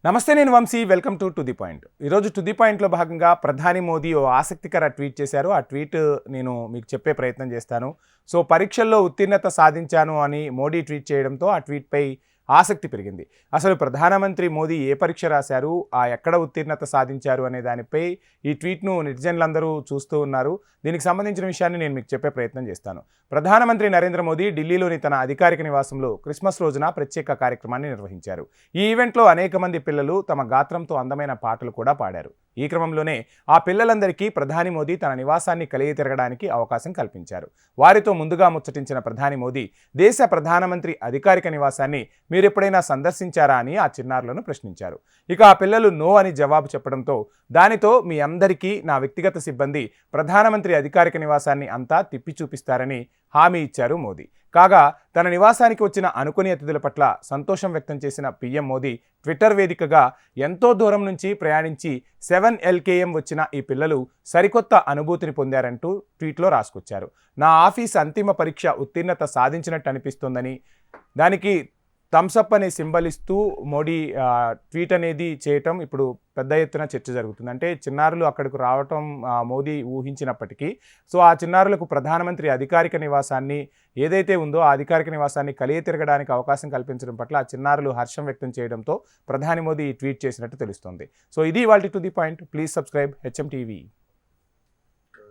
నమస్తే, నేను Vamsi. Welcome to the point. ఈరోజు టు ది పాయింట్లో భాగంగా ప్రధాని మోదీ ఓ ఆసక్తికర ట్వీట్ చేశారు. ఆ ట్వీట్ నేను మీకు చెప్పే ప్రయత్నం చేస్తాను. సో పరీక్షల్లో ఉత్తీర్ణత సాధించాను అని మోడీ ట్వీట్ చేయడంతో ఆ ట్వీట్పై ఆసక్తి పెరిగింది. అసలు ప్రధానమంత్రి మోదీ ఏ పరీక్ష రాశారు, ఎక్కడ ఉత్తీర్ణత సాధించారు అనే దానిపై ఈ ట్వీట్ను నెటిజన్లందరూ చూస్తూ ఉన్నారు. దీనికి సంబంధించిన విషయాన్ని నేను మీకు చెప్పే ప్రయత్నం చేస్తాను. ప్రధానమంత్రి నరేంద్ర మోదీ ఢిల్లీలోని తన అధికారిక నివాసంలో క్రిస్మస్ రోజున ప్రత్యేక కార్యక్రమాన్ని నిర్వహించారు. ఈ ఈవెంట్లో అనేక మంది పిల్లలు తమ గాత్రంతో అందమైన పాటలు కూడా పాడారు. ఈ క్రమంలోనే ఆ పిల్లలందరికీ ప్రధాని మోదీ తన నివాసాన్ని కలిగి తిరగడానికి అవకాశం కల్పించారు. వారితో ముందుగా ముచ్చటించిన ప్రధాని మోదీ దేశ ప్రధానమంత్రి అధికారిక నివాసాన్ని మీరెప్పుడైనా సందర్శించారా అని ఆ చిన్నారులను ప్రశ్నించారు. ఇక ఆ పిల్లలు నో అని జవాబు చెప్పడంతో దానితో మీ అందరికీ నా వ్యక్తిగత సిబ్బంది ప్రధానమంత్రి అధికారిక నివాసాన్ని అంతా తిప్పి చూపిస్తారని హామీ ఇచ్చారు మోదీ. కాగా తన నివాసానికి వచ్చిన అనుకోని అతిథుల పట్ల సంతోషం వ్యక్తం చేసిన పీఎం మోదీ ట్విట్టర్ వేదికగా ఎంతో దూరం నుంచి ప్రయాణించి 7 LKM వచ్చిన ఈ పిల్లలు సరికొత్త అనుభూతిని పొందారంటూ ట్వీట్లో రాసుకొచ్చారు. నా ఆఫీస్ అంతిమ పరీక్ష ఉత్తీర్ణత సాధించినట్టు అనిపిస్తోందని, దానికి థమ్సప్ అనే సింబల్ ఇస్తూ మోడీ ట్వీట్ అనేది చేయటం ఇప్పుడు పెద్ద ఎత్తున చర్చ జరుగుతుంది. అంటే చిన్నారులు అక్కడికి రావటం మోదీ ఊహించినప్పటికీ సో ఆ చిన్నారులకు ప్రధానమంత్రి అధికారిక నివాసాన్ని ఏదైతే ఉందో ఆ అధికారిక నివాసాన్ని కలిగి తిరగడానికి అవకాశం కల్పించడం పట్ల ఆ చిన్నారులు హర్షం వ్యక్తం చేయడంతో ప్రధాని మోదీ ట్వీట్ చేసినట్టు తెలుస్తోంది. సో ఇది ఇవాల్టి to the point. Please subscribe HM TV.